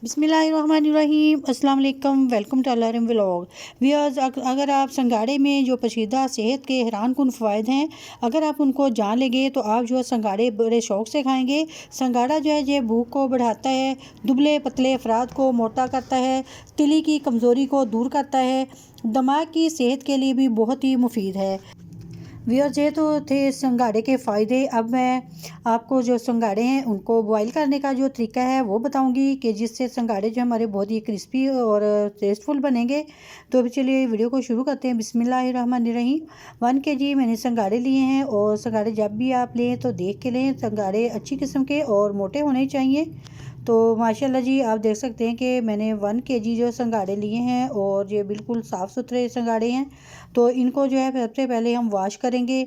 बिस्मिल्लाहिर्रहमानिर्रहीम अस्सलाम वालेकुम वेलकम टू अल्लाहम व्लॉग व्यूअर्स। अगर आप संगाड़े में जो पशीदा सेहत के हैरान कुन फ़वाइद हैं, अगर आप उनको जान लेंगे तो आप जो संगाड़े बड़े शौक़ से खाएंगे। संगाड़ा जो है ये भूख को बढ़ाता है, दुबले पतले अफराद को मोटा करता है, तिली की कमज़ोरी को दूर करता है, दिमाग की सेहत के लिए भी बहुत ही मुफीद है। व्यूअर्स ये तो थे संगाड़े के फ़ायदे। अब मैं आपको जो संगाड़े हैं उनको बॉईल करने का जो तरीका है वो बताऊंगी कि जिससे संगाड़े जो हमारे बहुत ही क्रिस्पी और टेस्टफुल बनेंगे। तो अभी चलिए वीडियो को शुरू करते हैं। बिस्मिल्लाहिर्रहमानिर्रहीम। 1 kg मैंने संगाड़े लिए हैं और संगाड़े जब भी आप लें तो देख के लें। संगाड़े अच्छी किस्म के और मोटे होने चाहिए। तो माशाल्लाह जी आप देख सकते हैं कि मैंने 1 kg जो संगाड़े लिए हैं और ये बिल्कुल साफ़ सुथरे संगाड़े हैं। तो इनको जो है सबसे पहले हम वॉश करेंगे।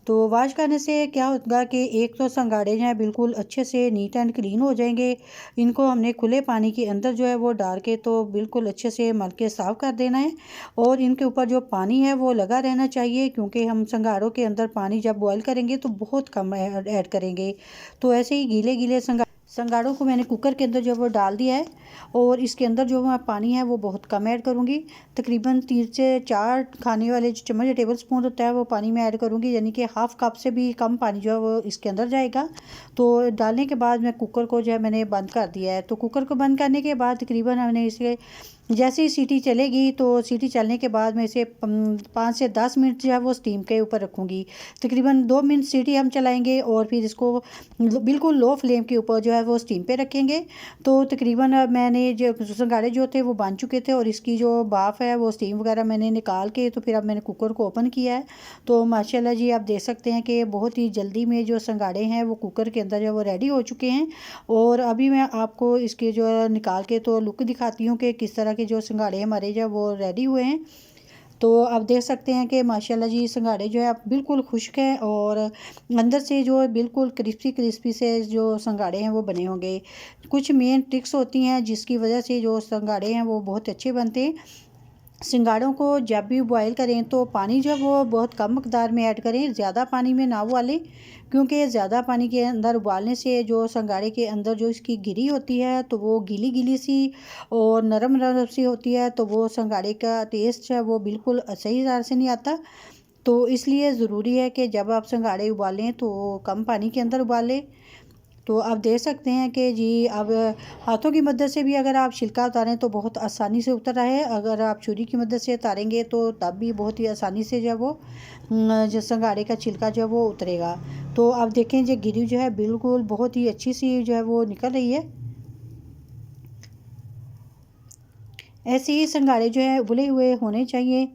तो वॉश करने से क्या होगा कि एक तो संगाड़े जो हैं बिल्कुल अच्छे से नीट एंड क्लीन हो जाएंगे। इनको हमने खुले पानी के अंदर जो है वो डाल के तो बिल्कुल अच्छे से मल के साफ़ कर देना है। और इनके ऊपर जो पानी है वो लगा रहना चाहिए, क्योंकि हम संगाड़ों के अंदर पानी जब बॉयल करेंगे तो बहुत कम ऐड करेंगे। तो ऐसे ही गीले गीले संगाड़ों को मैंने कुकर के अंदर जो वो डाल दिया है और इसके अंदर जो मैं पानी है वो बहुत कम ऐड करूँगी। तकरीबन 3 से 4 खाने वाले जो चम्मच या टेबल स्पून होता है वो पानी में ऐड करूँगी, यानी कि हाफ़ कप से भी कम पानी जो है वो इसके अंदर जाएगा। तो डालने के बाद मैं कुकर को जो है मैंने बंद कर दिया है। तो कुकर को बंद करने के बाद तकरीबन हमने इसे जैसे ही सीटी चलेगी तो सीटी चलने के बाद मैं इसे 5 से 10 मिनट जो है वो स्टीम के ऊपर रखूँगी। तकरीबन 2 मिनट सीटी हम चलाएंगे और फिर इसको बिल्कुल लो फ्लेम के ऊपर जो है वो स्टीम पे रखेंगे। तो तकरीबन मैंने जो संगाड़े जो थे वो बन चुके थे और इसकी जो भाफ़ है वो स्टीम वगैरह मैंने निकाल के तो फिर अब मैंने कुकर को ओपन किया है। तो माशाल्लाह जी आप देख सकते हैं कि बहुत ही जल्दी में जो संगाड़े हैं वो कुकर के अंदर जो वो रेडी हो चुके हैं। और अभी मैं आपको इसके जो निकाल के तो लुक दिखाती हूँ कि किस तरह के जो संगाड़े हमारे जो वो रेडी हुए हैं। तो आप देख सकते हैं कि माशाल्लाह जी संगाड़े जो है आप बिल्कुल खुश्क हैं और अंदर से जो बिल्कुल क्रिस्पी क्रिस्पी से जो संगाड़े हैं वो बने होंगे। कुछ मेन ट्रिक्स होती हैं जिसकी वजह से जो संगाड़े हैं वो बहुत अच्छे बनते हैं। सिंगाड़ों को जब भी बॉयल करें तो पानी जो वो बहुत कम मकदार में ऐड करें, ज़्यादा पानी में ना उबालें, क्योंकि ज़्यादा पानी के अंदर उबालने से जो संगाड़े के अंदर जो इसकी गिरी होती है तो वो गीली गीली सी और नरम नरम सी होती है। तो वो संगाड़े का टेस्ट है वो बिल्कुल सही तरह से नहीं आता। तो इसलिए ज़रूरी है कि जब आप संगाड़े उबालें तो कम पानी के अंदर उबालें। तो आप देख सकते हैं कि जी अब हाथों की मदद से भी अगर आप छिलका उतारें तो बहुत आसानी से उतर रहा है। अगर आप छुरी की मदद से उतारेंगे तो तब भी बहुत ही आसानी से जो है वो जो संगाड़े का छिलका जो है वो उतरेगा। तो आप देखें जो गिरी जो है बिल्कुल बहुत ही अच्छी सी जो है वो निकल रही है। ऐसे ही संगाड़े जो है उबले हुए होने चाहिए।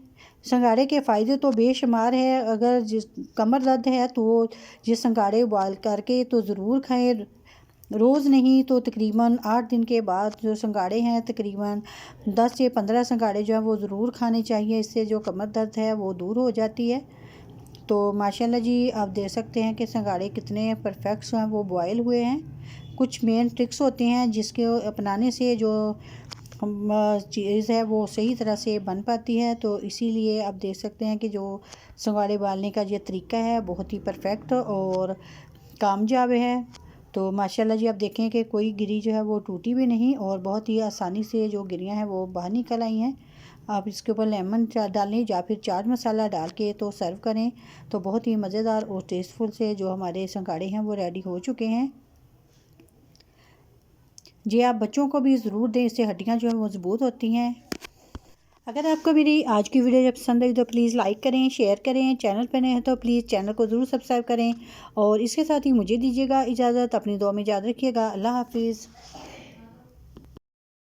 संगाड़े के फ़ायदे तो बेशुमार है। अगर जिस कमर दर्द है तो ये संगाड़े उबाल करके तो ज़रूर खाएं, रोज़ नहीं तो तकरीबन 8 दिन के बाद जो संगाड़े हैं तकरीबन 10 से 15 संगाड़े जो हैं वो ज़रूर खाने चाहिए। इससे जो कमर दर्द है वो दूर हो जाती है। तो माशाल्लाह जी आप देख सकते हैं कि संगाड़े कितने परफेक्ट हैं वो बॉयल हुए हैं। कुछ मेन ट्रिक्स होते हैं जिसके अपनाने से जो चीज़ है वो सही तरह से बन पाती है। तो इसीलिए आप देख सकते हैं कि जो संगाड़े उबालने का ये तरीका है बहुत ही परफेक्ट और कामयाब है। तो माशाल्लाह जी आप देखें कि कोई गिरी जो है वो टूटी भी नहीं और बहुत ही आसानी से जो गिरियाँ हैं वो बाहर निकल आई हैं। आप इसके ऊपर लेमन डालें या फिर चाट मसाला डाल के तो सर्व करें तो बहुत ही मज़ेदार और टेस्टफुल से जो हमारे संगाड़े हैं वो रेडी हो चुके हैं। जी आप बच्चों को भी ज़रूर दें, इससे हड्डियाँ जो है मज़बूत होती हैं। अगर आपको मेरी आज की वीडियो जब पसंद आई तो प्लीज़ लाइक करें, शेयर करें। चैनल पर नए हैं तो प्लीज़ चैनल को ज़रूर सब्सक्राइब करें और इसके साथ ही मुझे दीजिएगा इजाज़त। अपनी दुआ में याद रखिएगा। अल्लाह हाफिज़।